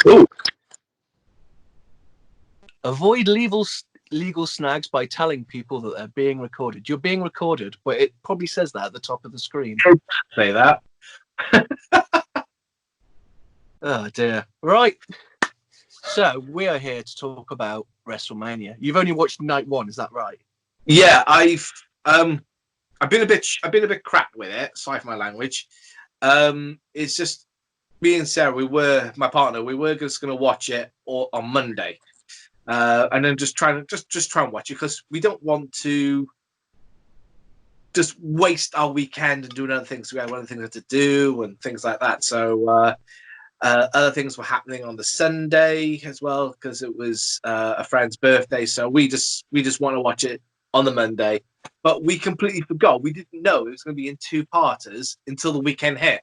Ooh. Avoid legal snags by telling people that they're being recorded. You're being recorded, but it probably says that at the top of the screen. Say that. Oh dear. Right. So we are here to talk about WrestleMania. You've only watched night one, is that right? Yeah, I've been a bit crap with it. Sorry for my language. It's just me and Sarah. My partner. We were just going to watch it on Monday, and then just try and watch it because we don't want to just waste our weekend and doing other things. We have other things to do and things like that. So other things were happening on the Sunday as well because it was a friend's birthday. So we just want to watch it on the Monday, but we completely forgot. We didn't know it was going to be in two parters until the weekend hit.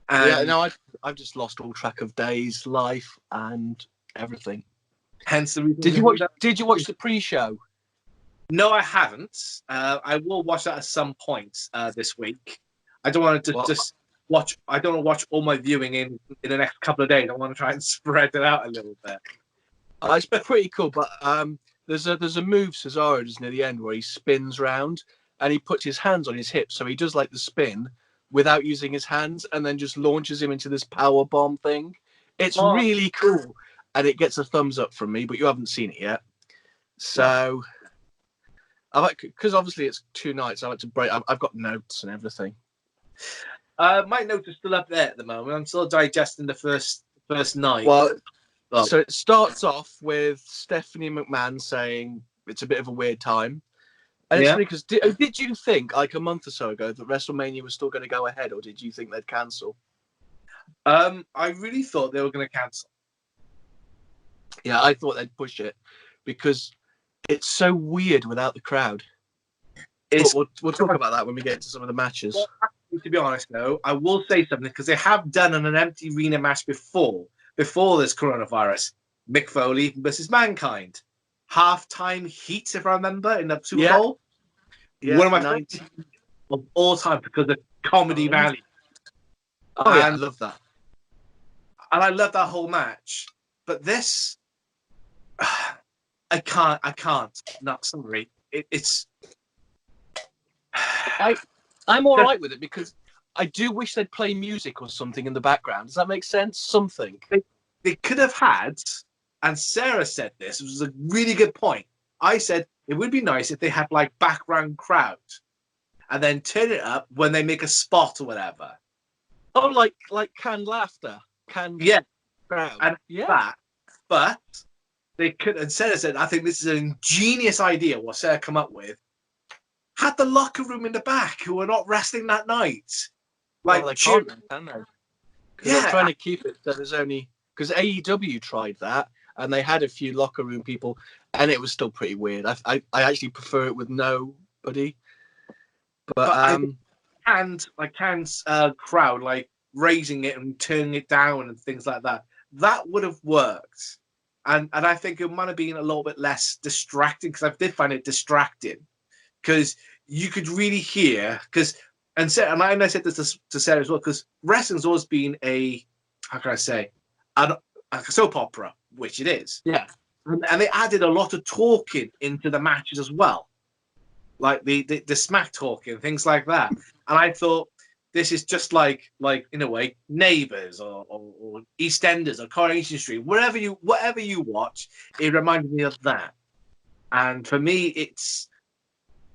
And no, I've just lost all track of days, life, and everything. Hence the reason. Did you watch the pre-show? No, I haven't. I will watch that at some point this week. I don't want to just watch. I don't want to watch all my viewing in the next couple of days. I want to try and spread it out a little bit. It's pretty cool, but there's a move Cesaro does near the end where he spins round and he puts his hands on his hips, so he does like the spin without using his hands, and then just launches him into this power bomb thing. It's really cool, and it gets a thumbs up from me. But you haven't seen it yet, so I like because obviously it's 2 nights. I like to break. I've got notes and everything. My notes are still up there at the moment. I'm still digesting the first night. Well, so it starts off with Stephanie McMahon saying it's a bit of a weird time. And it's funny because did you think like a month or so ago that WrestleMania was still going to go ahead, or did you think they'd cancel? I really thought they were going to cancel. Yeah, I thought they'd push it because it's so weird without the crowd. We'll talk about that when we get into some of the matches. Well, to be honest, though, I will say something because they have done an empty arena match before this coronavirus. Mick Foley versus Mankind. Halftime heat, if I remember, in the Super Bowl. Yeah, one of my favorites of all time because of comedy value. Oh, yeah, I love that. And I love that whole match. But this, I can't. Not sorry. It's. I'm all right with it because I do wish they'd play music or something in the background. Does that make sense? Something. They could have had, and Sarah said this, it was a really good point. I said it would be nice if they had like background crowd and then turn it up when they make a spot or whatever. Oh, like canned laughter. Canned crowd. And that. But they could, and Sarah said, I think this is an ingenious idea what Sarah come up with. Had the locker room in the back who are not wrestling that night. Like, they can't, can they? Because they're trying to keep it so there's only... Because AEW tried that, and they had a few locker room people, and it was still pretty weird. I actually prefer it with nobody. But crowd like raising it and turning it down and things like that. That would have worked, and I think it might have been a little bit less distracting because I did find it distracting because you could really hear and I said this to Sarah as well because wrestling's always been a soap opera, which it is. Yeah. And they added a lot of talking into the matches as well. Like the smack talking, things like that. And I thought this is just like in a way, Neighbours or EastEnders or Coronation Street, whatever you watch, it reminded me of that. And for me,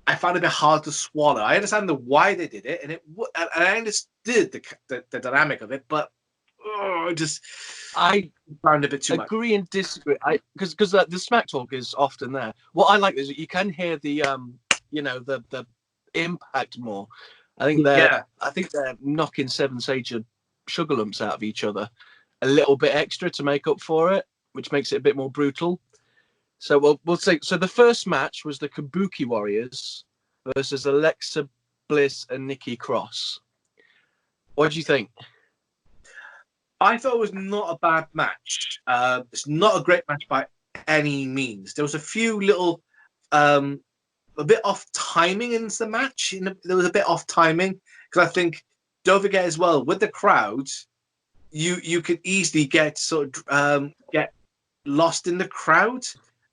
I found it a bit hard to swallow. I understand why they did it, and I understood the dynamic of it, but I found it a bit too much. Agree and disagree. Because the smack talk is often there. What I like is that you can hear the the impact more. I think they're knocking 7 Sage sugar lumps out of each other a little bit extra to make up for it, which makes it a bit more brutal. So we'll say. So the first match was the Kabuki Warriors versus Alexa Bliss and Nikki Cross. What do you think? I thought it was not a bad match. It's not a great match by any means. There was a few little, a bit off timing in the match. There was a bit off timing because I think, don't forget as well, with the crowd, you could easily get get lost in the crowd,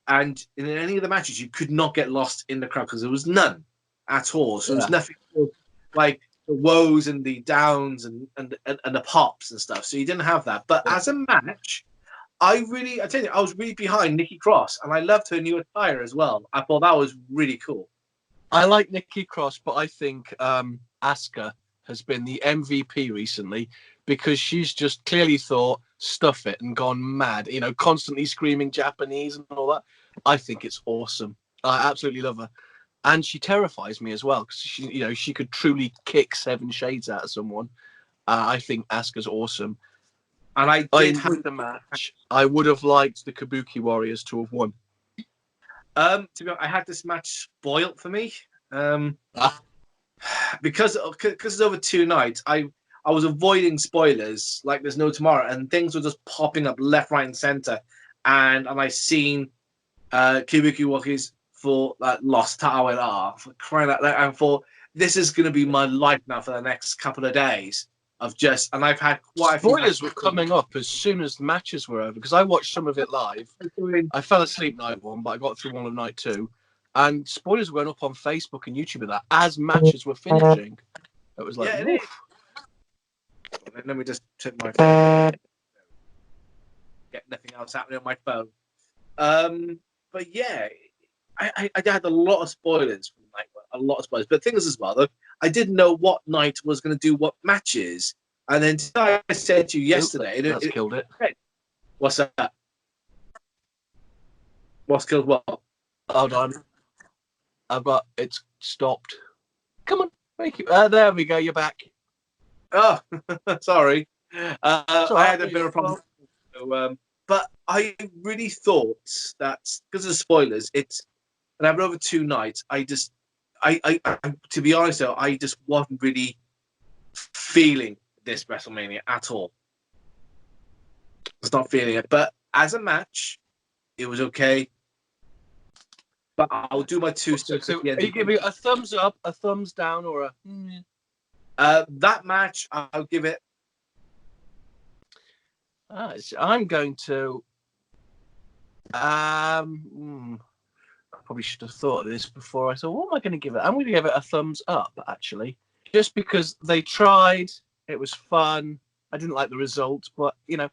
and in any of the matches you could not get lost in the crowd because there was none at all. So there was nothing like the woes and the downs and the pops and stuff. So you didn't have that. But as a match, I tell you, I was really behind Nikki Cross, and I loved her new attire as well. I thought that was really cool. I like Nikki Cross, but I think Asuka has been the MVP recently because she's just clearly thought, stuff it, and gone mad. You know, constantly screaming Japanese and all that. I think it's awesome. I absolutely love her, and she terrifies me as well because she could truly kick 7 shades out of someone. I think Asuka's awesome. And I enjoyed the match. I would have liked the Kabuki Warriors to have won. To be honest, I had this match spoiled for me. Because it's over 2 nights, I was avoiding spoilers like there's no tomorrow, and things were just popping up left, right, and center. And I seen Kabuki Warriors for that lost tower off, crying out loud, and thought this is going to be my life now for the next couple of days of just. And I've had quite spoilers were coming up as soon as the matches were over because I watched some of it live. I fell asleep night 1, but I got through one of night 2, and spoilers were going up on Facebook and YouTube of that as matches were finishing. It was like, yeah, let me just check my phone. Get nothing else happening on my phone. But yeah, I had a lot of spoilers from night 1, a lot of spoilers. But things as well, though, I didn't know what night was going to do what matches. And then I said to you yesterday, that's killed it. What's that? What's killed what? Hold on. It's stopped. Come on, make it. There we go. You're back. Oh, sorry. I had a bit of a problem. So, but I really thought that because of the spoilers, and I've over 2 nights. I to be honest though, I just wasn't really feeling this WrestleMania at all. I was not feeling it, but as a match, it was okay. But I'll do my 2 steps So at the end. Are you giving it a thumbs up, a thumbs down, or a? That match, I'll give it. I'm going to. I probably should have thought of this before. I thought, what am I going to give it? I'm going to give it a thumbs up, actually, just because they tried. It was fun. I didn't like the results, but right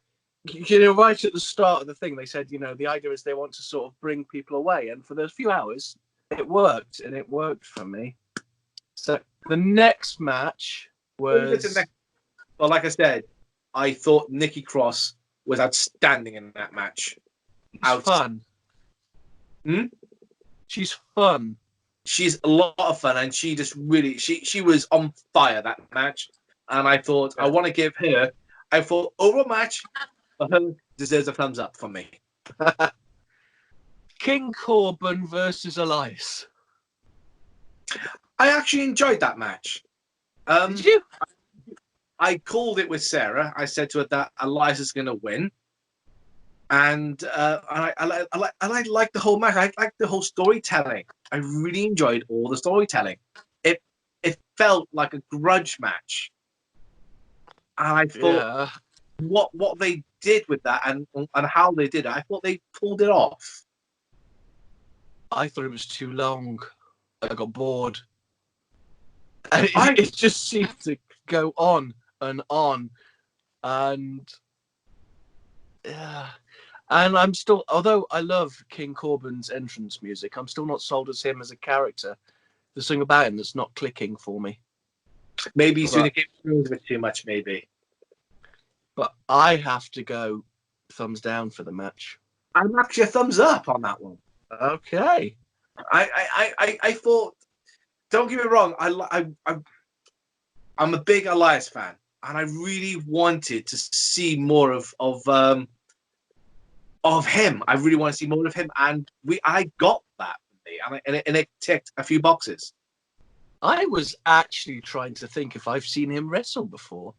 at the start of the thing, they said, the idea is they want to sort of bring people away, and for those few hours, it worked, and it worked for me. So the next match was. Well, like I said, I thought Nikki Cross was outstanding in that match. Fun. She's fun. She's a lot of fun, and she just really she was on fire that match. And I thought I want to give her. I thought overall match for her deserves a thumbs up from me. King Corbin versus Elias. I actually enjoyed that match. Did you? I called it with Sarah. I said to her that Elias is going to win. And I like the whole match. I like the whole storytelling. I really enjoyed all the storytelling. It felt like a grudge match, and I thought what they did with that and how they did it, I thought they pulled it off. I thought it was too long. I got bored. And it just seemed to go on and on, and and I'm still, although I love King Corbin's entrance music, I'm still not sold as him as a character. There's something about him that's not clicking for me. Maybe he's doing a bit too much, maybe. But I have to go thumbs down for the match. I'm actually a thumbs up on that one. Okay. I thought. Don't get me wrong. I'm a big Elias fan, and I really wanted to see more of him. I really want to see more of him, and I got that, and it ticked a few boxes. I was actually trying to think if I've seen him wrestle before.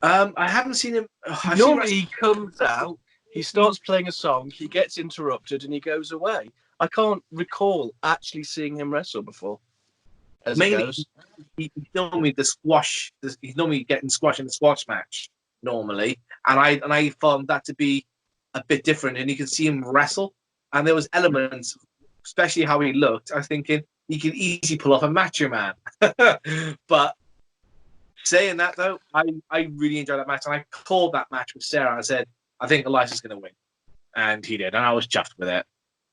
I haven't seen him. Normally he comes out, he starts playing a song, he gets interrupted, and he goes away. I can't recall actually seeing him wrestle before. as it Mainly, goes. he's normally the squash. He's normally getting squash in the squash match normally, and I found that to be a bit different. And you can see him wrestle, and there was elements, especially how he looked. I was thinking he could easily pull off a Macho Man. But saying that though, I really enjoyed that match, and I called that match with Sarah. I said I think Elias is going to win, and he did, and I was chuffed with it.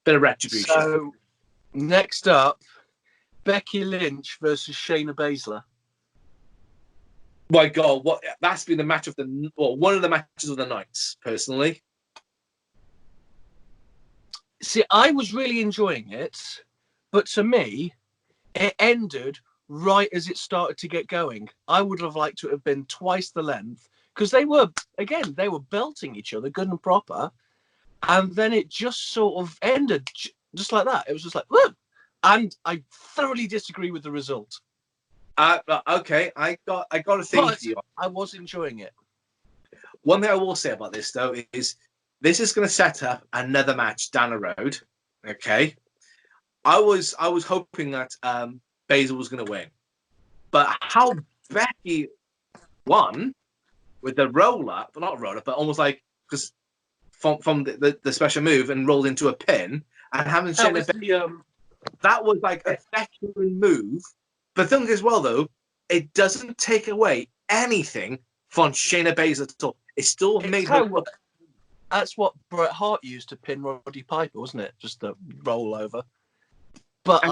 Bit of retribution. So next up, Becky Lynch versus Shayna Baszler. My God, what that's been the match of one of the matches of the nights, personally. See, I was really enjoying it, but to me, it ended right as it started to get going. I would have liked to have been twice the length because they were belting each other good and proper, and then it just sort of ended just like that. It was just like, whoa! And I thoroughly disagree with the result. Okay, I got a thing But for you. I was enjoying it. One thing I will say about this though is this is going to set up another match down the road. Okay, I was hoping that Baszler was going to win, but how Becky won with the roll up, not roll up, but almost like because from the special move and rolled into a pin and having Shayna Baszler, that was like a veteran move. But the thing as well though, it doesn't take away anything from Shayna Baszler at all. It still made her. That's what Bret Hart used to pin Roddy Piper, wasn't it? Just the roll over. But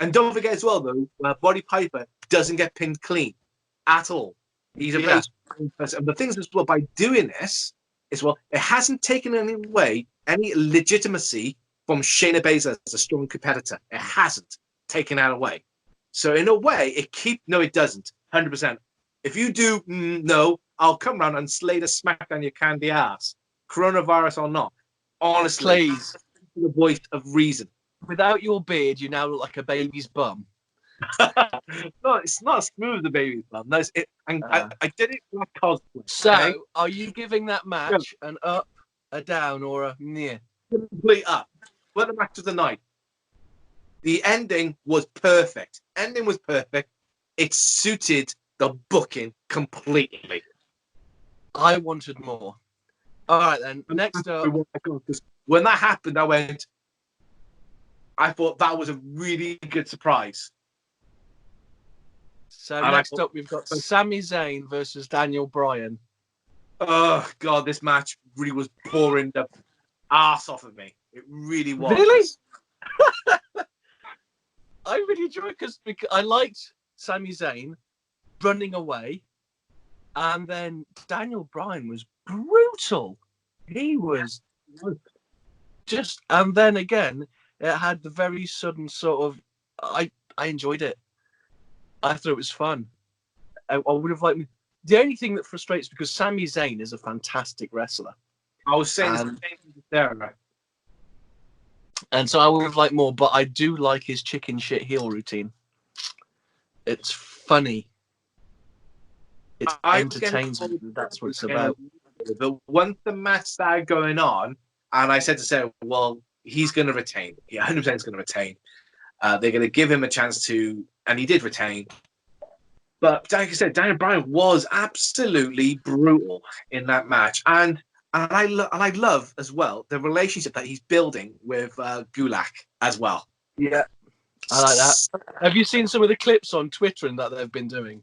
And don't forget as well though, Roddy Piper doesn't get pinned clean at all. He's a very strong person. And the things as well by doing this as well, it hasn't taken away any legitimacy from Shayna Baszler as a strong competitor. It hasn't taken that away. So in a way, it doesn't. 100%. If you do, no, I'll come around and slay the smack down your candy ass, coronavirus or not. Honestly, please, the voice of reason. Without your beard, you now look like a baby's bum. No, it's not smooth, the baby's bum. No, I did it for cosplay. So, okay? are you giving that match an up, a down, or a near? Complete up. What the match of the night. The ending was perfect. It suited the booking completely. I wanted more. All right, then. Next up. When that happened, I thought that was a really good surprise. So next up, we've got Sami Zayn versus Daniel Bryan. Oh, God, this match really was boring the ass off of me. It really was. Really? I really enjoyed it because I liked Sami Zayn running away, and then Daniel Bryan was brutal. He was just, and then again, it had the very sudden sort of. I enjoyed it. I thought it was fun. I would have liked. The only thing that frustrates because Sami Zayn is a fantastic wrestler. I was saying the same thing to Sarah. And so I would have liked more, but I do like his chicken shit heel routine. It's funny. It entertains me. That's what it's about. But once the match started going on, and I said to Sarah, well, he's going to retain. He 100% is going to retain. They're going to give him a chance to, and he did retain. But like I said, Daniel Bryan was absolutely brutal in that match. And I love as well the relationship that he's building with Gulak as well. Yeah, I like that. Have you seen some of the clips on Twitter and that they've been doing?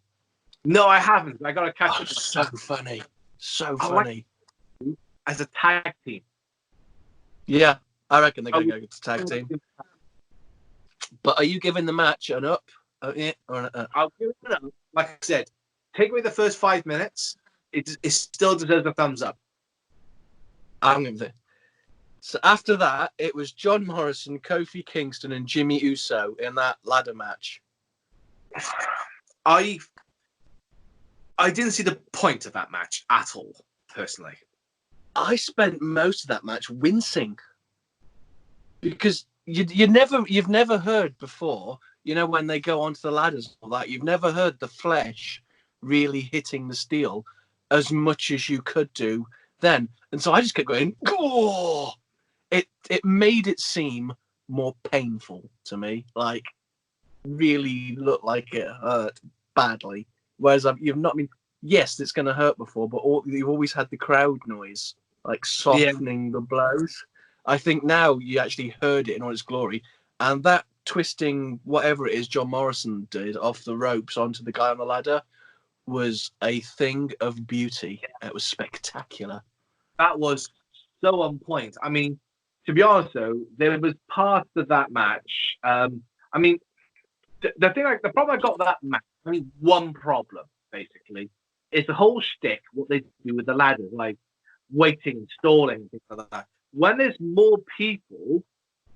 No, I haven't. I got to catch up. So funny. So funny. Like as a tag team. Yeah, I reckon they're going to go to tag team. But are you giving the match an up? Or an I'll give it an up. Like I said, take away the first 5 minutes. It still deserves a thumbs up. I'm going to. So after that, it was John Morrison, Kofi Kingston, and Jimmy Uso in that ladder match. I didn't see the point of that match at all, personally. I spent most of that match wincing because you've never heard before. You know, when they go onto the ladders and all that, you've never heard the flesh really hitting the steel as much as you could do then. And so I just kept going, oh! It made it seem more painful to me. Like, really look like it hurt badly. Whereas you've not been. Yes, it's going to hurt before, but you've always had the crowd noise, like Yeah, softening the blows. I think now you actually heard it in all its glory, and that twisting whatever it is John Morrison did off the ropes onto the guy on the ladder was a thing of beauty. It was spectacular. that was so on point. I mean, to be honest though, there was parts of that match. I mean, the thing, like the problem I got with that match, I mean, one problem basically is the whole shtick. What they do with the ladders, like waiting, stalling, things like that. When there's more people,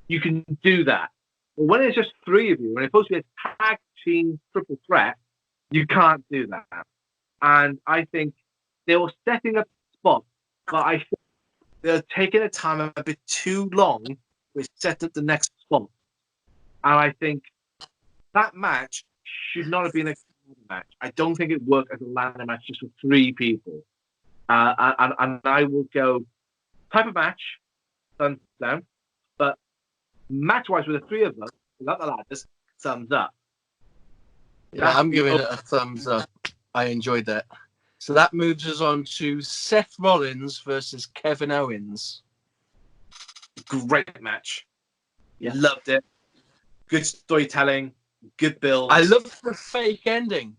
you can do that. But when it's just three of you, and it's supposed to be a tag team triple threat, you can't do that. And I think they were setting up spots, but I think they're taking the time a bit too long to set up the next spot. And I think that match should not have been a match. I don't think it worked as a ladder match just with three people. And I will go type of match, thumbs down. But match wise, with the three of them, without the ladders, thumbs up. Yeah, I'm giving it a thumbs up. I enjoyed that. So that moves us on to Seth Rollins versus Kevin Owens. Great match. Yeah. Loved it. Good storytelling. Good build. I love the fake ending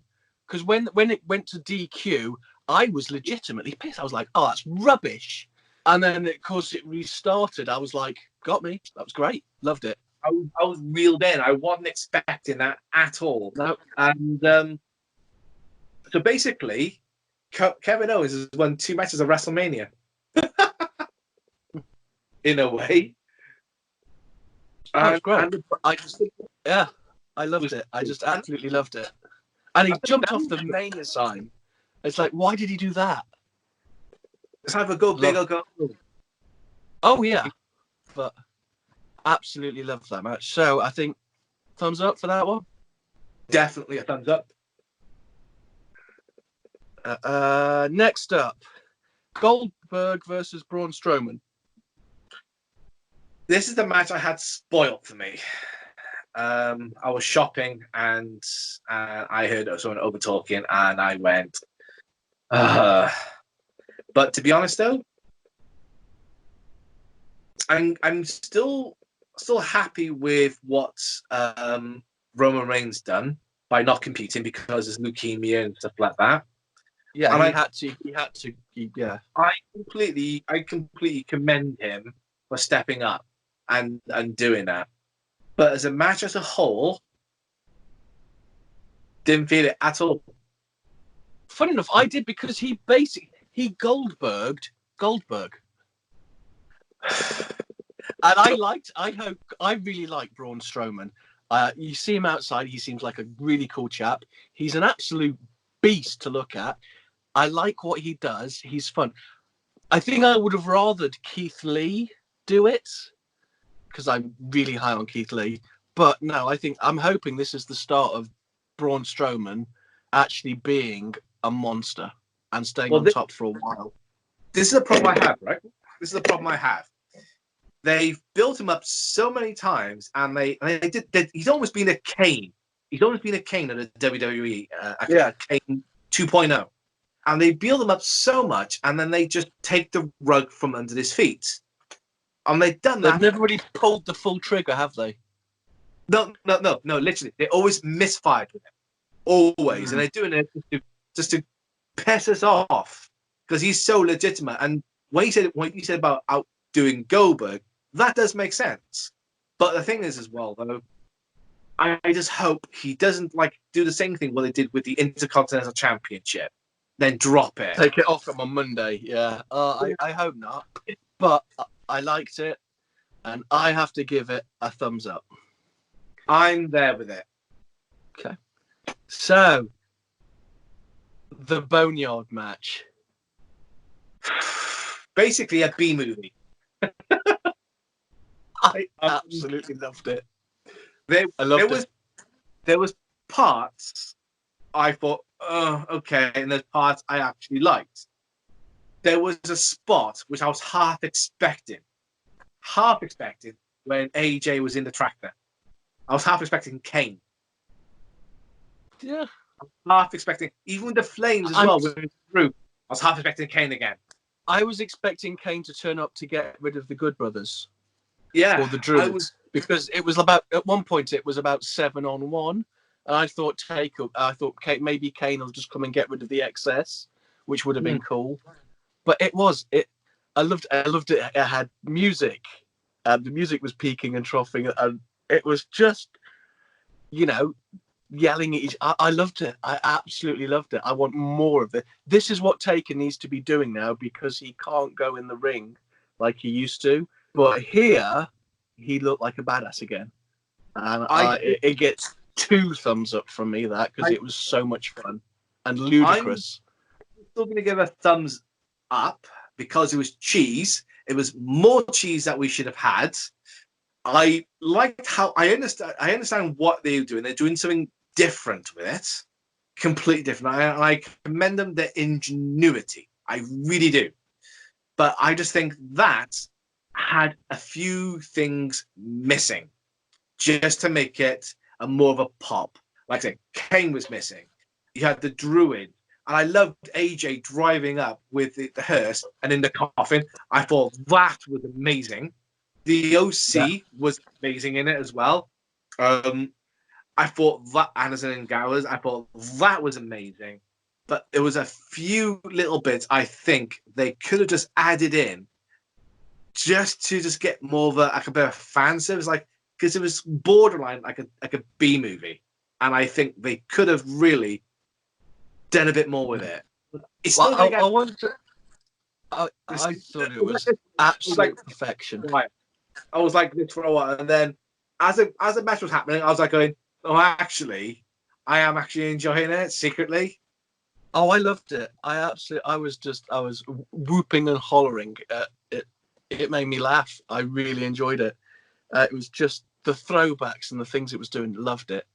because when it went to DQ, I was legitimately pissed. I was like, "Oh, that's rubbish," and then of course it restarted. I was like, "Got me. That was great. Loved it." I was reeled in. I wasn't expecting that at all. No. And so basically, Kevin Owens has won 2 matches of WrestleMania. In a way. That was great. And I loved it. I just absolutely loved it. And he jumped off the Mania sign. It's like, why did he do that? Let's have a go big or go home. Oh, yeah. But absolutely loved that match. So I think thumbs up for that one. Definitely a thumbs up. Next up, Goldberg versus Braun Strowman. This is the match I had spoiled for me. I was shopping and I heard someone over talking and I went, But to be honest though, I'm still happy with what Roman Reigns done by not competing because there's leukemia and stuff like that. Yeah, and he had to. Yeah, I completely commend him for stepping up and doing that. But as a match as a whole, didn't feel it at all. Funny enough, I did because he Goldberged Goldberg. And I really like Braun Strowman. You see him outside, he seems like a really cool chap. He's an absolute beast to look at. I like what he does. He's fun. I think I would have rathered Keith Lee do it because I'm really high on Keith Lee. But no, I'm hoping this is the start of Braun Strowman actually being a monster and staying on top for a while. This is a problem I have, right? This is the problem I have. They've built him up so many times, and they did. He's almost been a Kane. He's almost been a Kane at a WWE. Kane 2.0. And they build him up so much, and then they just take the rug from under his feet. And they've done that. They've never really pulled the full trigger, have they? No. Literally, they always misfired with him, always, and they're doing it just to piss us off because he's so legitimate. And when you said about outdoing Goldberg, that does make sense. But the thing is, as well, though, I just hope he doesn't do the same thing what they did with the Intercontinental Championship, then drop it. Take it off him on Monday. Yeah, I hope not. But I liked it, and I have to give it a thumbs up. I'm there with it. Okay. So, the Boneyard match. Basically a B movie. I absolutely loved it. There was parts I thought, oh, okay, and there's parts I actually liked. There was a spot which I was half expecting when AJ was in the tractor. I was half expecting Kane Yeah. Half expecting, even with the flames as well, with the group, I was half expecting Kane again. I was expecting Kane to turn up to get rid of the Good Brothers. Yeah. Or the Druids. Because it was about, at one point, it was about 7-on-1. And I thought maybe Kane will just come and get rid of the excess, which would have been cool. But I loved it. It had music. And the music was peaking and troughing. And it was just, yelling at each. I loved it. I absolutely loved it. I want more of it. This is what Taker needs to be doing now, because he can't go in the ring like he used to. But here, he looked like a badass again. And it gets 2 thumbs up from me, that, because it was so much fun and ludicrous. I'm still going to give a thumbs up because it was cheese. It was more cheese that we should have had. I liked how I understand what they're doing. They're doing something different with it, completely different. I commend them their ingenuity. I really do. But I just think that had a few things missing just to make it a more of a pop. Like I said, Kane was missing. You had the Druid. And I loved AJ driving up with the hearse and in the coffin. I thought that was amazing. The OC was amazing in it as well. I thought that Anderson and Gowers, I thought that was amazing. But there was a few little bits I think they could have just added in just to just get more of a bit of fan service, like, because it was borderline like a B movie, and I think they could have really done a bit more with it. It's well, I thought it was absolute perfection. I was like this for a while, and then as the match was happening, I was like going, "Oh, actually, I am actually enjoying it secretly." Oh, I loved it. I was whooping and hollering. It made me laugh. I really enjoyed it. It was just the throwbacks and the things it was doing. Loved it.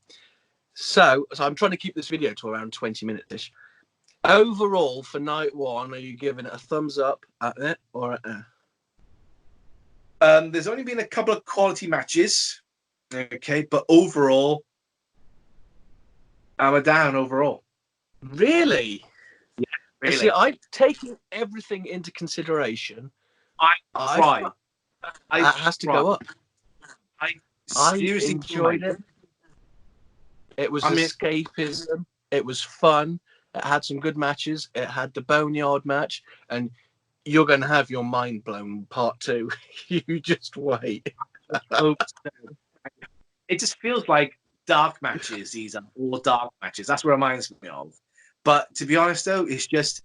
So I'm trying to keep this video to around 20 minutes-ish. Overall, for night 1, are you giving it a thumbs up at it or There's only been a couple of quality matches, okay, but overall, I'm a down overall. Really? Yeah, really. See, I've taken everything into consideration. It has to go up. I seriously enjoyed it. It was escapism. It was fun. It had some good matches. It had the Boneyard match, and you're going to have your mind blown part 2. You just wait. It just feels like dark matches. These are all dark matches. That's what it reminds me of. But to be honest, though, it's just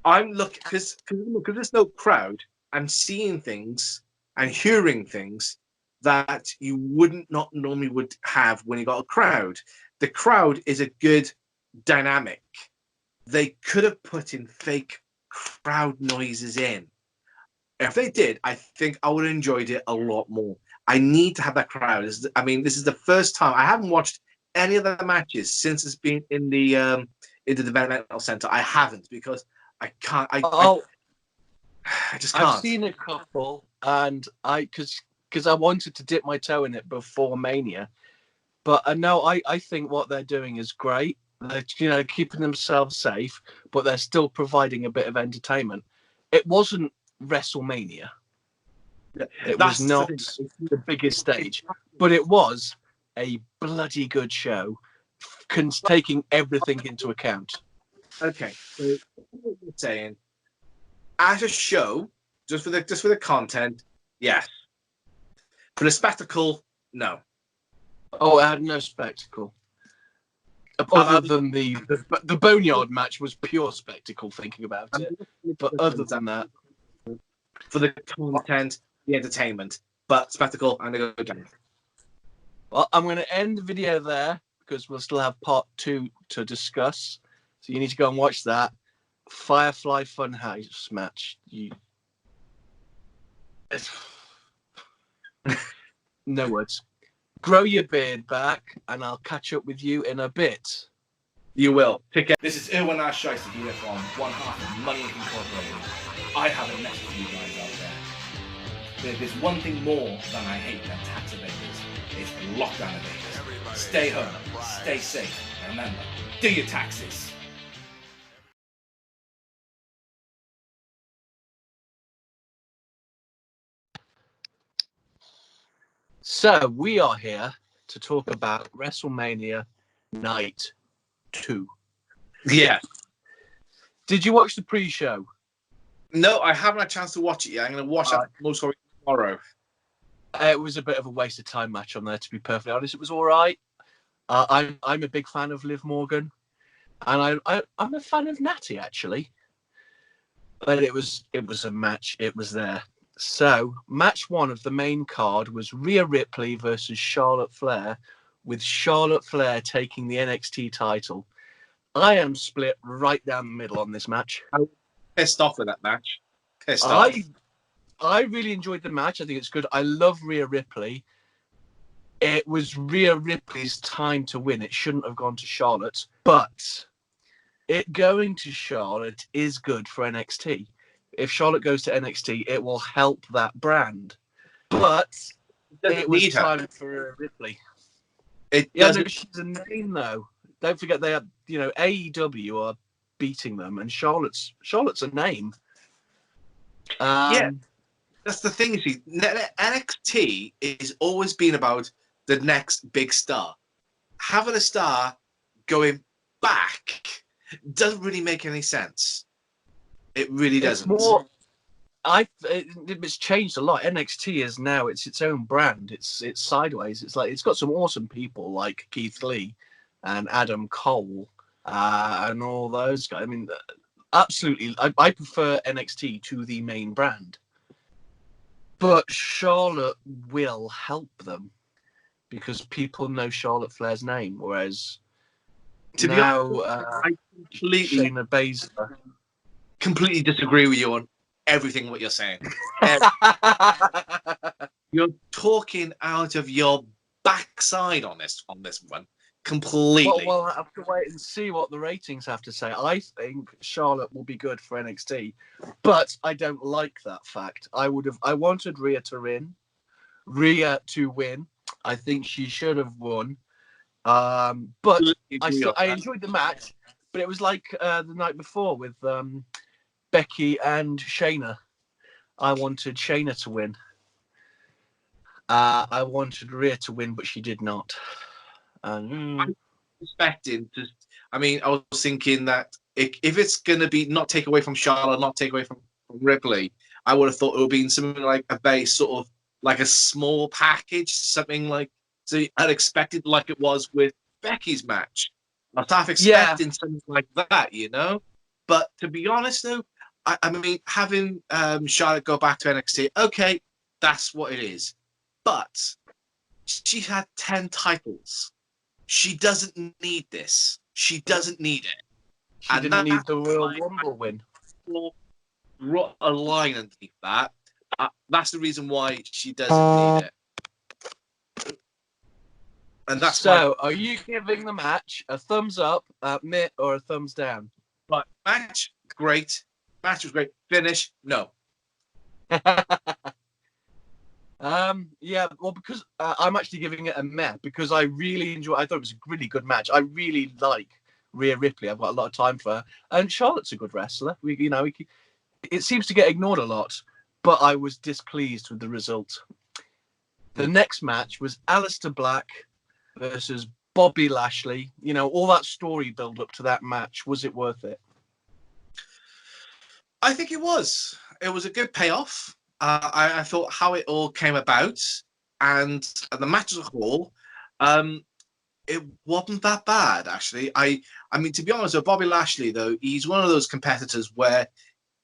I'm looking because there's no crowd. I'm seeing things and hearing things that you not normally would have when you got a crowd. The crowd is a good dynamic. They could have put in fake crowd noises in. If they did, I think I would have enjoyed it a lot more. I need to have that crowd. This is the first time I haven't watched any of the matches since it's been in the developmental center. I haven't because I can't. I just can't. I've seen a couple, and because I wanted to dip my toe in it before Mania, but no, I think what they're doing is great. They're keeping themselves safe, but they're still providing a bit of entertainment. It wasn't WrestleMania. It was not the biggest stage, but it was a bloody good show, taking everything into account. Okay, so what you're saying, as a show, just for the content, yes. For the spectacle, no. Oh, it had no spectacle. Other than the Boneyard match was pure spectacle, thinking about it. But other than that, for the content, the entertainment, but spectacle, I'm gonna go down. Well, I'm going to end the video there because we'll still have part 2 to discuss. So you need to go and watch that Firefly Funhouse match. No words. Grow your beard back, and I'll catch up with you in a bit. You will. Take care. This is Irwin Ashshicer here from one half of Money Incorporated. I have a message for you guys out there. there's one thing more than I hate than tax evaders. It's lockdown evaders. Stay home, stay safe, and remember, do your taxes. So we are here to talk about WrestleMania Night 2. Yeah. Did you watch the pre-show? No, I haven't had a chance to watch it yet. I'm going to watch it most probably tomorrow. It was a bit of a waste of time match on there, to be perfectly honest. It was all right. I'm a big fan of Liv Morgan, and I'm a fan of Natty actually. But it was a match. It was there. So match one of the main card was Rhea Ripley versus Charlotte Flair, with Charlotte Flair taking the NXT title. I am split right down the middle on this match. I was pissed off with that match. Pissed off. I really enjoyed the match. I think it's good. I love Rhea Ripley. It was Rhea Ripley's time to win. It shouldn't have gone to Charlotte, but it going to Charlotte is good for NXT. If Charlotte goes to NXT, it will help that brand. But it was time for Rhea Ripley. She's a name though. Don't forget they have, AEW are beating them, and Charlotte's a name. That's the thing. You see, NXT is always been about the next big star. Having a star going back doesn't really make any sense. It really doesn't. It's changed a lot. NXT is now its own brand. It's sideways. It's got some awesome people like Keith Lee and Adam Cole and all those guys. I mean, absolutely. I prefer NXT to the main brand. But Charlotte will help them because people know Charlotte Flair's name, whereas to be honest, I Shayna Baszler. Completely disagree with you on everything what you're saying. You're talking out of your backside on this one. Completely. Well, I have to wait and see what the ratings have to say. I think Charlotte will be good for NXT, but I don't like that fact. I wanted Rhea to win. I think she should have won. But I enjoyed the match. But it was like the night before with Becky and Shayna. I wanted Shayna to win. I wanted Rhea to win, but she did not. I'm expecting to. I mean, I was thinking that if it's going to be not take away from Charlotte, not take away from Ripley, I would have thought it would have been something like a base, sort of like a small package, something like. So I'd expected like it was with Becky's match. I was half expecting something like that, But to be honest, though, I mean, having Charlotte go back to NXT, okay, that's what it is. But she had 10 titles. She doesn't need this. She doesn't need it. She didn't need the Royal Rumble win. A line underneath that. That's the reason why she doesn't need it. And that's so. Are you giving the match a thumbs up, Mitt, or a thumbs down? Right. Match, great. Match was great. Finish, no. Yeah, well, because I'm actually giving it a meh because I thought it was a really good match. I really like Rhea Ripley. I've got a lot of time for her, and Charlotte's a good wrestler. It seems to get ignored a lot, but I was displeased with the result. The next match was Aleister Black versus Bobby Lashley. All that story build up to that match. Was it worth it? I think it was. It was a good payoff. I thought how it all came about and the match as a whole, it wasn't that bad, actually. I mean, to be honest, with Bobby Lashley, though, he's one of those competitors where,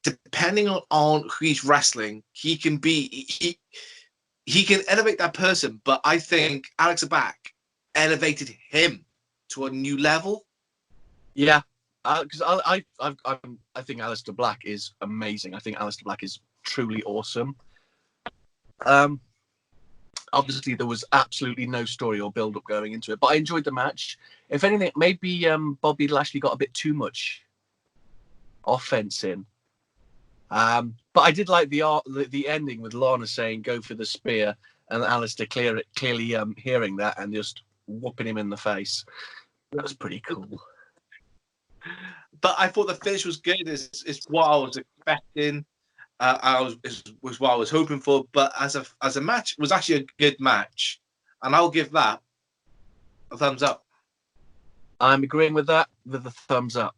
depending on who he's wrestling, he can elevate that person. But I think Aleister Black elevated him to a new level. Yeah, because I think Aleister Black is amazing. I think Aleister Black is truly awesome. Obviously there was absolutely no story or build up going into it, but I enjoyed the match. If anything, maybe Bobby Lashley got a bit too much offense in. But I did like the ending with Lana saying "Go for the spear," and Alistair clearly hearing that and just whooping him in the face. That was pretty cool. But I thought the finish was good. It's what I was expecting. Was what I was hoping for. But as a match, it was actually a good match, and I'll give that a thumbs up. I'm agreeing with that with a thumbs up.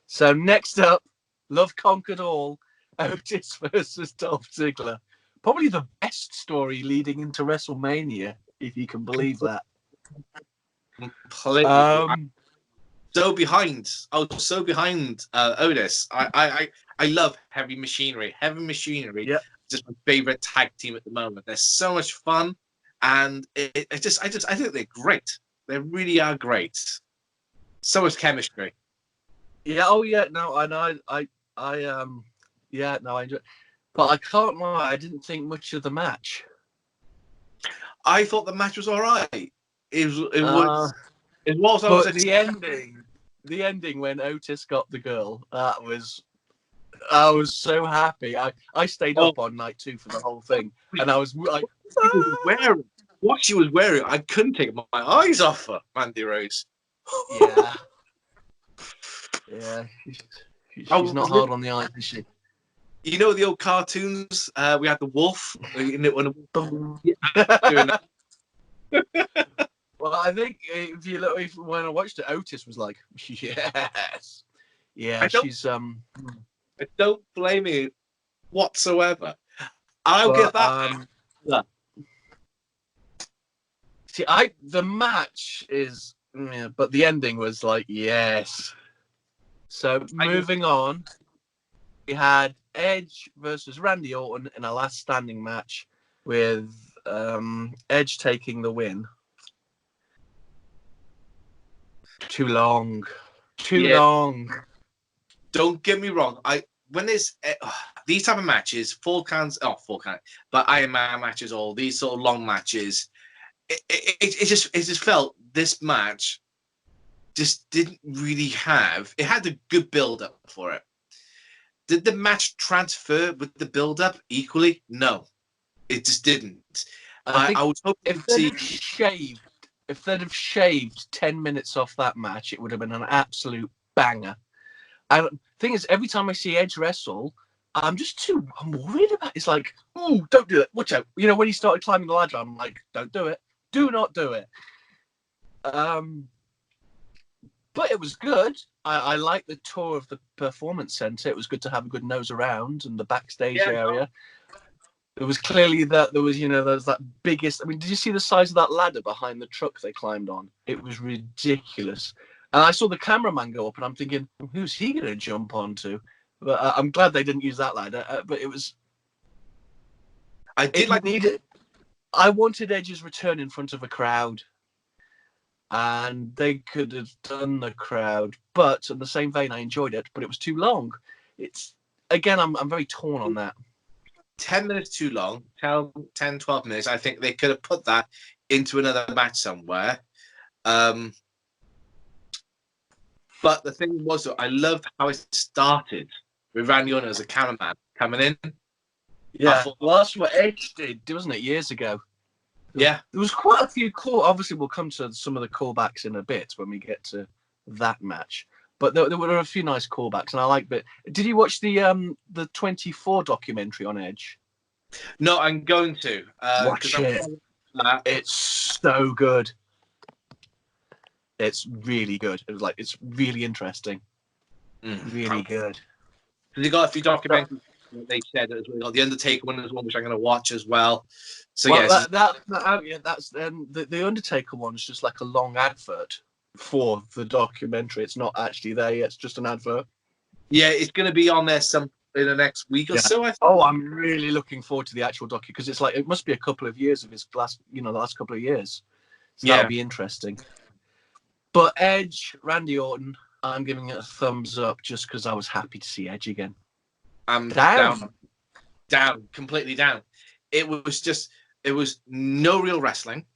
So next up, Love Conquered All, Otis versus Dolph Ziggler. Probably the best story leading into WrestleMania, if you can believe that. Completely. So behind. I was so behind Otis. I love Heavy Machinery. Heavy Machinery is just my favorite tag team at the moment. They're so much fun, and I think they're great. They really are great. So much chemistry. Yeah. Oh yeah. No. I know. Yeah. No. I enjoy. But I can't lie. I didn't think much of the match. I thought the match was all right. It was. I was The ending when Otis got the girl. I was so happy. I stayed up on night 2 for the whole thing, and I was like, what she was wearing. I couldn't take my eyes off her, Mandy Rose. Yeah. Yeah. She's not hard on the eyes, is she? You know the old cartoons? We had the wolf. Doing that. Well, I think if you look, when I watched it, Otis was like, "Yes, yeah." She's I don't blame you whatsoever. I'll get that. See, the match is, yeah, but the ending was like, yes. So moving on, we had Edge versus Randy Orton in a last standing match with Edge taking the win. Too long. Don't get me wrong. When there's these type of matches, full count, but Iron Man matches, all these sort of long matches, it just felt this match just didn't really have. It had a good build up for it. Did the match transfer with the build up equally? No, it just didn't. I was hoping if they'd have shaved 10 minutes off that match, it would have been an absolute banger. And the thing is, every time I see Edge wrestle, I'm worried about it. It's like, oh, don't do it. Watch out. You know, when he started climbing the ladder, I'm like, don't do it. Do not do it. But it was good. I liked the tour of the Performance Center. It was good to have a good nose around and the backstage area. It was clearly that there was that biggest. I mean, did you see the size of that ladder behind the truck they climbed on? It was ridiculous. And I saw the cameraman go up, and I'm thinking, who's he going to jump onto? But I'm glad they didn't use that ladder. But it was. I wanted Edge's return in front of a crowd, and they could have done the crowd. But in the same vein, I enjoyed it, but it was too long. I'm very torn on that. 10 minutes too long, 10, 12 minutes. I think they could have put that into another match somewhere. But the thing was, though, I loved how it started with Randy Orton as a cameraman coming in. Yeah, that's what Edge did, wasn't it, years ago? Yeah. There was quite a few obviously, we'll come to some of the callbacks in a bit when we get to that match. But there were a few nice callbacks, and I like it. Did you watch the 24 documentary on Edge? No, I'm going to. Watch it. It's so good. It's really good. It's really interesting. Really good. You got a few documentaries they said as well. The Undertaker one is one which I'm going to watch as well. So that's the Undertaker one's just like a long advert for the documentary. It's not actually there yet. It's just an advert. Yeah, it's going to be on there in the next week or so. I'm really looking forward to the actual docu because it's like it must be a couple of years of his the last couple of years. So that'll be interesting. But Edge, Randy Orton, I'm giving it a thumbs up just because I was happy to see Edge again. I'm down, completely down. It was no real wrestling.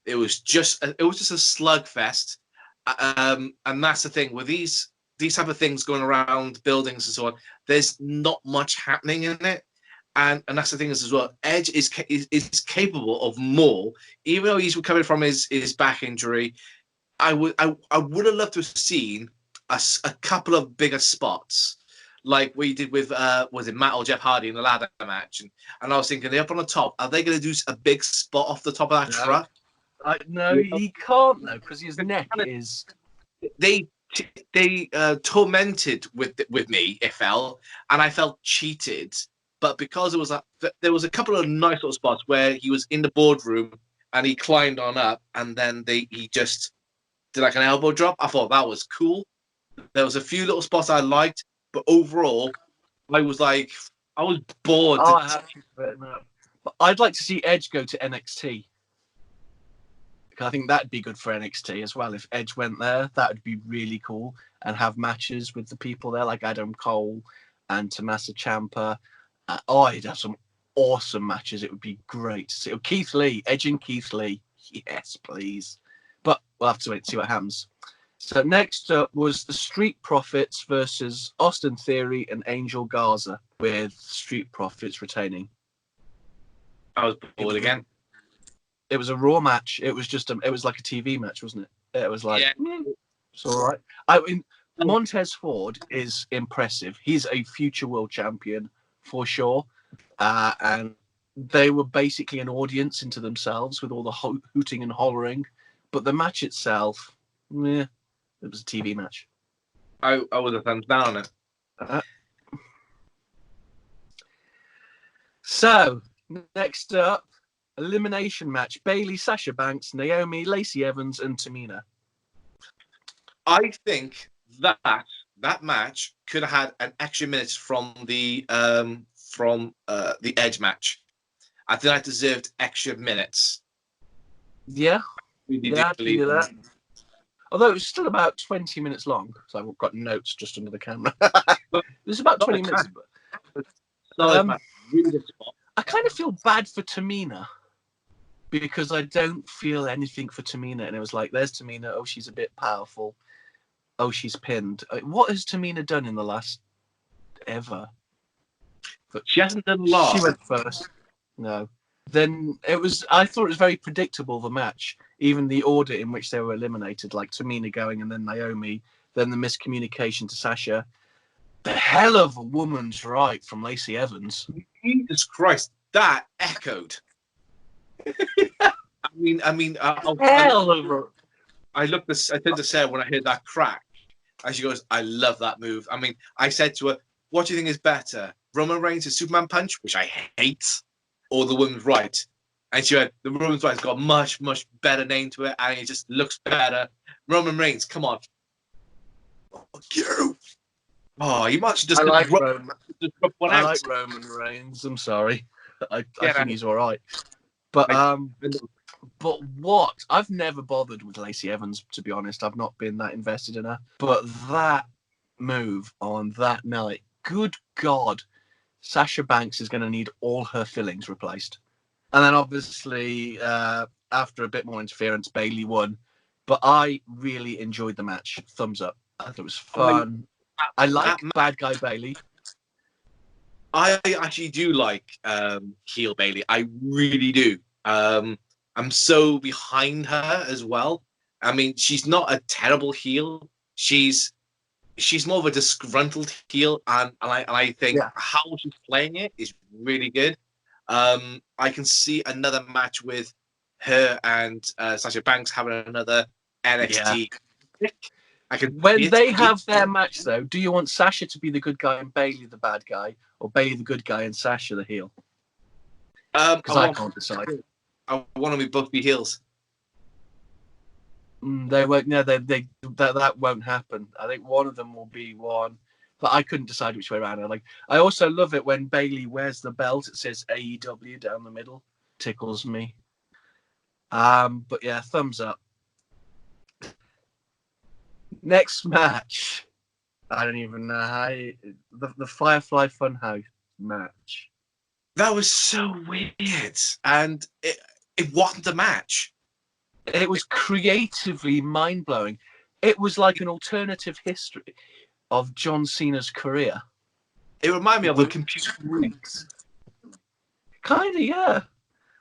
It was just a slugfest. And that's the thing with these these type of things going around buildings and so on, there's not much happening in it. And that's the thing is as well. Edge is capable of more, even though he's recovering from his back injury. I would have loved to have seen a couple of bigger spots, like we did with was it Matt or Jeff Hardy in the ladder match, and I was thinking they're up on the top. Are they going to do a big spot off the top of that truck? No, he can't though, because his neck is. They tormented with me, FL, and I felt cheated. But because there was a couple of nice little spots where he was in the boardroom and he climbed on up, and then he just did like an elbow drop. I thought that was cool. There was a few little spots I liked, but overall, I was bored. Oh, I have written up. But I'd like to see Edge go to NXT. I think that'd be good for NXT as well. If Edge went there, that would be really cool, and have matches with the people there, like Adam Cole and Tommaso Ciampa. He'd have some awesome matches. It would be great to see. Keith Lee, Edge and Keith Lee. Yes, please. But we'll have to wait and see what happens. So next up was the Street Profits versus Austin Theory and Angel Garza, with Street Profits retaining. I was bored again. It was a Raw match. It was just it was like a TV match, wasn't it? It was like, it's all right. I mean, Montez Ford is impressive. He's a future world champion for sure. And they were basically an audience into themselves with all the hooting and hollering. But the match itself, it was a TV match. I was a thumbs down on it. So, next up, elimination match: Bayley, Sasha Banks, Naomi, Lacey Evans, and Tamina. I think that match could have had an extra minutes from the Edge match. I think I deserved extra minutes. Yeah, Really I can do that. Although it was still about 20 minutes long, so I've got notes just under the camera. It was about 20 minutes. I kind of feel bad for Tamina, because I don't feel anything for Tamina. And it was like, there's Tamina. Oh, she's a bit powerful. Oh, she's pinned. What has Tamina done in the last ever? But she hasn't done a lot. She went first. No. Then I thought it was very predictable, the match. Even the order in which they were eliminated, like Tamina going and then Naomi, then the miscommunication to Sasha. The hell of a woman's right from Lacey Evans. Jesus Christ, that echoed. I mean, I turned to Sarah when I heard that crack, and she goes, "I love that move." I mean, I said to her, "What do you think is better, Roman Reigns' Superman punch, which I hate, or the woman's right?" And she went, "The woman's right's got a much, much better name to it, and it just looks better. Roman Reigns, come on." Fuck you. Oh, you might just. I like Roman Reigns. I'm sorry. I think he's all right. But what? I've never bothered with Lacey Evans, to be honest. I've not been that invested in her. But that move on that night, good God, Sasha Banks is going to need all her fillings replaced. And then obviously, after a bit more interference, Bayley won. But I really enjoyed the match. Thumbs up. I thought it was fun. I like bad guy Bayley. I actually do like heel Bayley. I really do. I'm so behind her as well. I mean, she's not a terrible heel. She's more of a disgruntled heel, and I think how she's playing it is really good. I can see another match with her and Sasha Banks having another NXT. Yeah. When they have their match, though, do you want Sasha to be the good guy and Bayley the bad guy, or Bayley the good guy and Sasha the heel? Because I can't decide. I want them to both be heels. They won't. No, that won't happen. I think one of them will be one, but I couldn't decide which way around. I also love it when Bayley wears the belt. It says AEW down the middle. Tickles me. But yeah, thumbs up. Next match. I don't even know how the Firefly Funhouse match. That was so weird, and it wasn't a match. It was creatively mind-blowing. It was like an alternative history. of John Cena's career. It reminded me of a computer freaks. Kind of, yeah.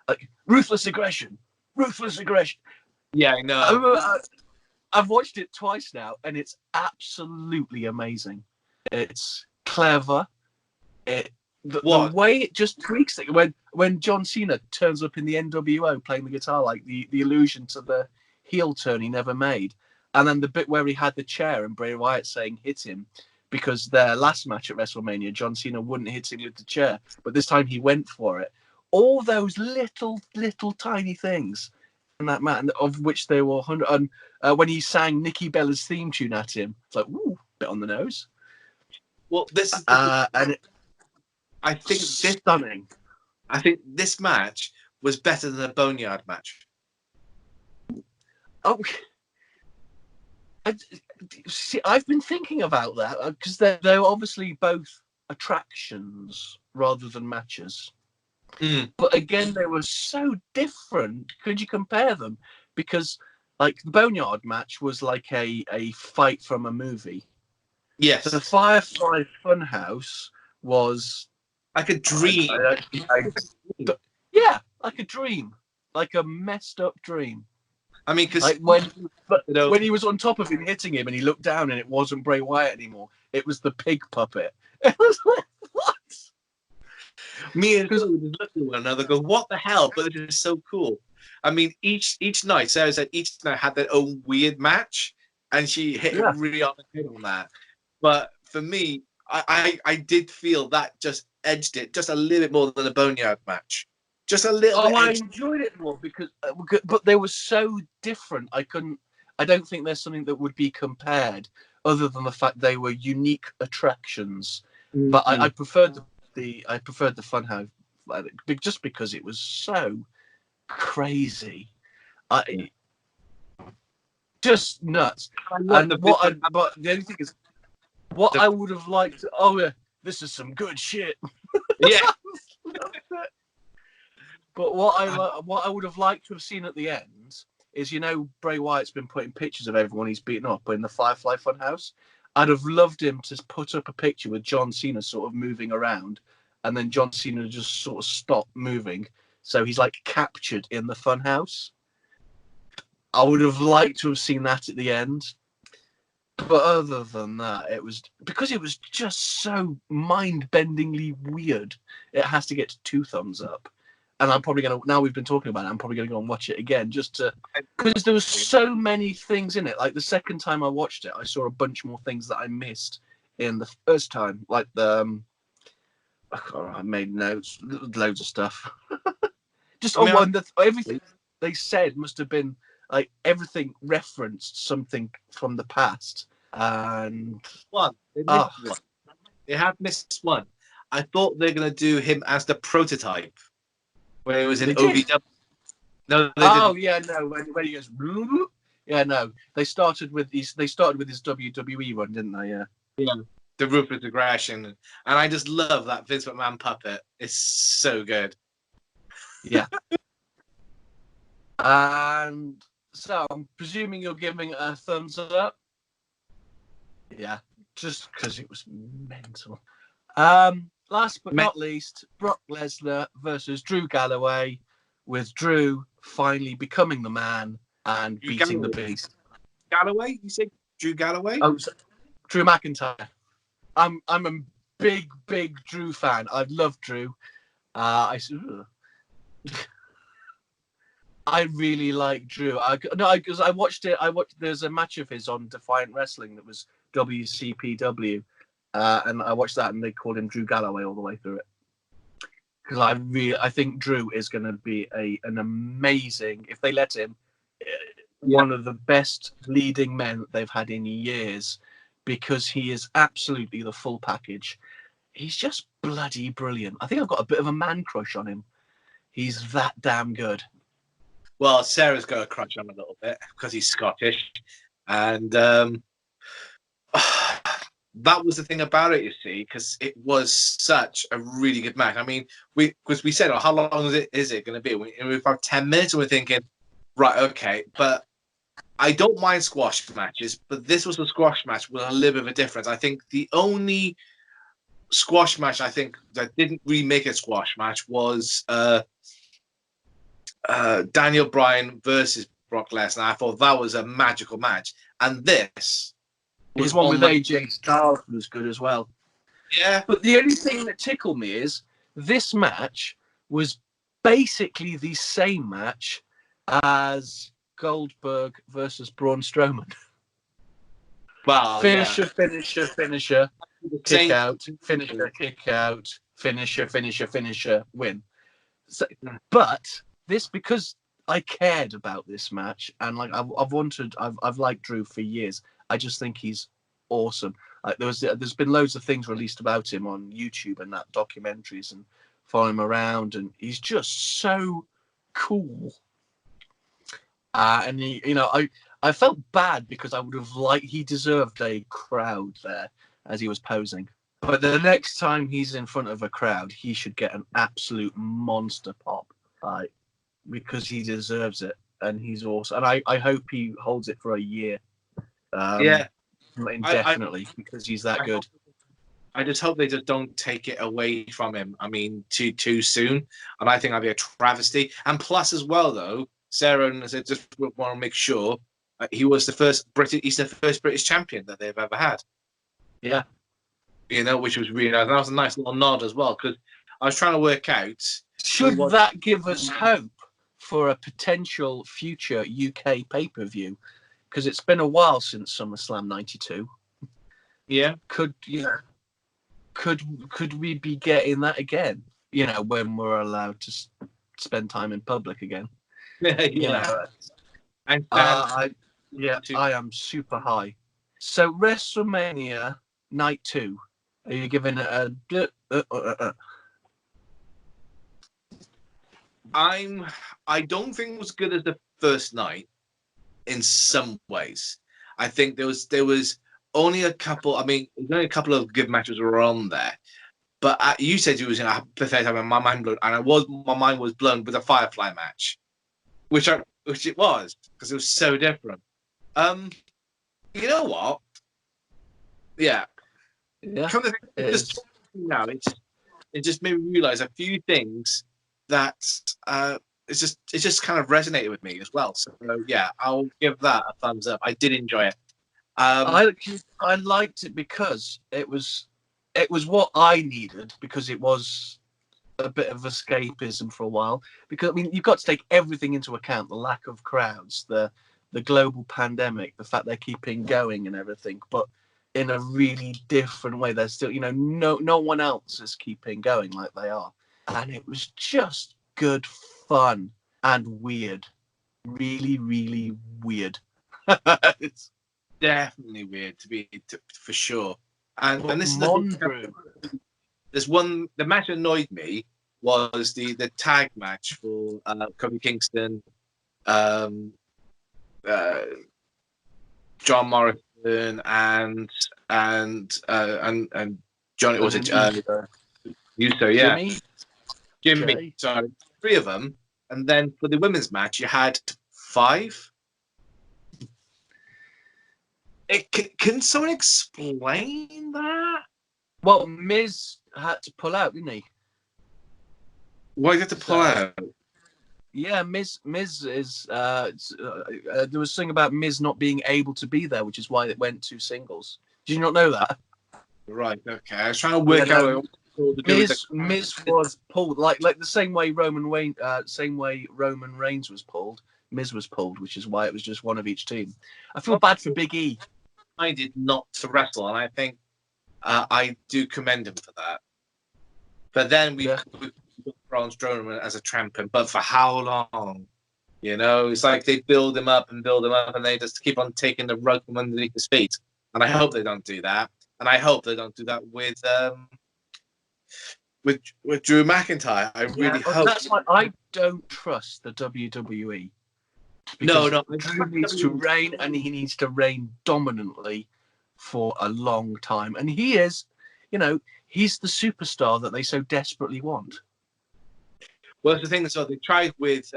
Like ruthless aggression. Yeah, I know. I've watched it twice now, and it's absolutely amazing. It's clever. The way it just tweaks it when John Cena turns up in the NWO playing the guitar, like the allusion to the heel turn he never made, and then the bit where he had the chair and Bray Wyatt saying hit him, because their last match at WrestleMania, John Cena wouldn't hit him with the chair, but this time he went for it. All those little tiny things in that match, of which there were 100. And when he sang Nikki Bella's theme tune at him, it's like, ooh, bit on the nose. Well, this is and I think stunning. I think this match was better than the Boneyard match. Oh, see, I've been thinking about that because they're obviously both attractions rather than matches. But again, they were so different. Could you compare them? Because like the Boneyard match was like a fight from a movie. Yes. The Firefly Funhouse was like a dream. Yeah, like a dream, like a messed up dream. I mean, because like when he was on top of him hitting him, and he looked down, and it wasn't Bray Wyatt anymore. It was the pig puppet. It was like, what? Me and Joe just looked at one another, go, "What the hell?" But it is so cool. I mean, each night, Sarah said each night had their own weird match, and she hit it really on the head on that. But for me, I did feel that just edged it just a little bit more than the Boneyard match. Just a little bit. I enjoyed it more because, but they were so different. I don't think there's something that would be compared, other than the fact they were unique attractions. Mm-hmm. But I preferred the Funhouse, just because it was so crazy. Just nuts. But the only thing is, what I would have liked. Oh yeah, this is some good shit. Yeah. But what I would have liked to have seen at the end is, Bray Wyatt's been putting pictures of everyone he's beaten up in the Firefly Funhouse. I'd have loved him to put up a picture with John Cena sort of moving around, and then John Cena just sort of stop moving, so he's like captured in the Funhouse. I would have liked to have seen that at the end. But other than that, it was just so mind-bendingly weird. It has to get 2 thumbs up. And I'm probably going to, now we've been talking about it, I'm probably going to go and watch it again because there was so many things in it. Like the second time I watched it, I saw a bunch more things that I missed in the first time. Like I made notes, loads of stuff. Everything they said must have been like everything referenced something from the past. And they have missed one. I thought they're going to do him as the prototype. When it was in OVW. No, they didn't. Yeah, no. When he goes, yeah, no. They started with his WWE run, didn't they? Yeah. Yeah. The ruthless aggression, and I just love that Vince McMahon puppet. It's so good. Yeah. And so I'm presuming you're giving it a thumbs up. Yeah, just because it was mental. Last but not least, Brock Lesnar versus Drew Galloway, with Drew finally becoming the man and beating the Beast. Galloway? You said Drew Galloway? Oh, Drew McIntyre. I'm a big Drew fan. I love Drew. I really like Drew. Because I watched it. There's a match of his on Defiant Wrestling that was WCPW. And I watched that, and they called him Drew Galloway all the way through it. Because I think Drew is going to be an amazing, if they let him, one of the best leading men that they've had in years, because he is absolutely the full package. He's just bloody brilliant. I think I've got a bit of a man crush on him. He's that damn good. Well, Sarah's got a crush on him a little bit because he's Scottish, and that was the thing about it, you see, because it was such a really good match. I mean, we said, how long is it going to be? We've got 10 minutes, and we're thinking, right, okay, but I don't mind squash matches, but this was a squash match with a little bit of a difference. I think the only squash match I think that didn't really make a squash match was Daniel Bryan versus Brock Lesnar. I thought that was a magical match, and this His was one on with my AJ Styles was good as well. yeah. But the only thing that tickled me is this match was basically the same match as Goldberg versus Braun Strowman. Well, yeah, Finisher, finisher, finisher, the kick same. out, finisher, kick out, finisher, finisher, finisher, win. So, but this, because I cared about this match and like I've liked Drew for years. I just think he's awesome. Like there's been loads of things released about him on YouTube and that documentaries and follow him around, and he's just so cool. And he, I felt bad because I would have liked, he deserved a crowd there as he was posing. But the next time he's in front of a crowd, he should get an absolute monster pop, because he deserves it, and he's awesome. And I hope he holds it for a year, Yeah, indefinitely, because he's that good. I just hope they just don't take it away from him. I mean, too soon, and I think that'd be a travesty. And plus, as well, though, Sarah and I just want to make sure he was the first British. He's the first British champion that they've ever had. Yeah, Which was really nice. And that was a nice little nod as well, because I was trying to work out. should that give us hope for a potential future UK pay-per-view? Because it's been a while since SummerSlam '92. Yeah, Could we be getting that again? When we're allowed to spend time in public again. yeah. And I am super high. So WrestleMania Night 2, are you giving it a? I don't think it was good as the first night. In some ways, I think there was only a couple. I mean, only a couple of good matches were on there. But you said you was in a pathetic time, and my mind blew, and my mind was blown with a Firefly match, which it was because it was so different. You know what? Yeah. Come to think, just now, it just made me realize a few things that it just kind of resonated with me as well. So yeah, I'll give that a thumbs up. I did enjoy it. I liked it because it was what I needed, because it was a bit of escapism for a while. Because I mean, you've got to take everything into account: the lack of crowds, the global pandemic, the fact they're keeping going and everything, but in a really different way. There's still, no one else is keeping going like they are, and it was just good fun and weird, really, really weird. It's definitely weird for sure. And this is there's one. The match that annoyed me was the tag match for Kofi Kingston, John Morrison, and Johnny. Was it Uso? Yeah, Jimmy. Sorry, three of them. And then for the women's match, you had 5. Can someone explain that? Well, Miz had to pull out, didn't he? Why did he have to pull out? Yeah, Miz is. There was something about Miz not being able to be there, which is why it went to singles. Did you not know that? Right. Okay. I was trying to work out. Miz was pulled like the same way Roman Reigns was pulled. Miz was pulled, which is why it was just one of each team. I feel bad for Big E. I did not to wrestle, and I think I do commend him for that. But then we got Braun Strowman as a champion, but for how long? It's like they build him up, and they just keep on taking the rug from underneath his feet. And I hope they don't do that. And I hope they don't do that with Drew McIntyre. I really hope. That's why I don't trust the WWE. No. Drew needs to reign, and he needs to reign dominantly for a long time. And he is, he's the superstar that they so desperately want. Well, that's the thing. So they tried with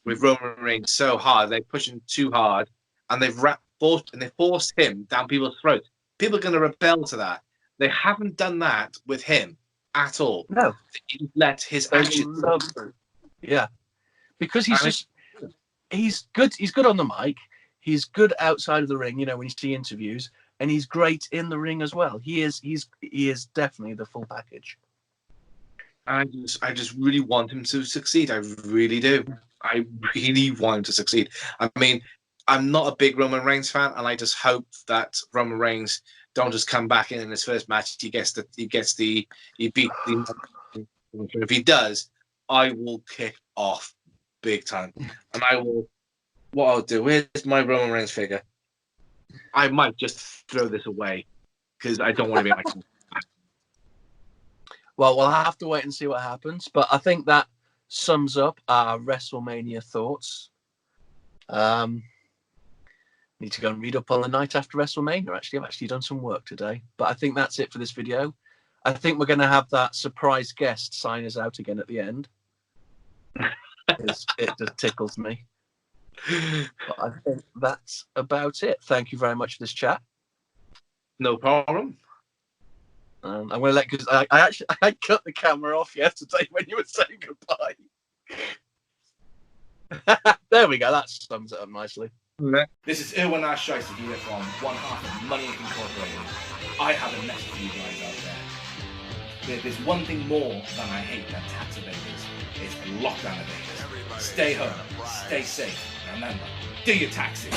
Roman Reigns so hard. They pushed him too hard. and they've forced him down people's throats. People are going to rebel to that. They haven't done that with him at all. No, He let his they actions. love it. Yeah, because And he's good. He's good on the mic. He's good outside of the ring. You know, when you see interviews, and he's great in the ring as well. He is definitely the full package. I just really want him to succeed. I really do. I really want him to succeed. I mean, I'm not a big Roman Reigns fan, and I just hope that Roman Reigns don't just come back in his first match. He beat the. If he does, I will kick off big time, and I will. What I'll do, where's my Roman Reigns figure? I might just throw this away because I don't want to be like. Well, we'll have to wait and see what happens. But I think that sums up our WrestleMania thoughts. Need to go and read up on the night after WrestleMania. Actually, I've actually done some work today. But I think that's it for this video. I think we're going to have that surprise guest sign us out again at the end. It just tickles me. But I think that's about it. Thank you very much for this chat. No problem. I'm going to let, because I cut the camera off yesterday when you were saying goodbye. There we go. That sums it up nicely. This is Erwin Ashaiser here from one half of Money Incorporated. I have a message for you guys out there. There's one thing more than I hate than tax evaders. It's lockdown evaders. Stay home, stay safe, and remember, do your taxes.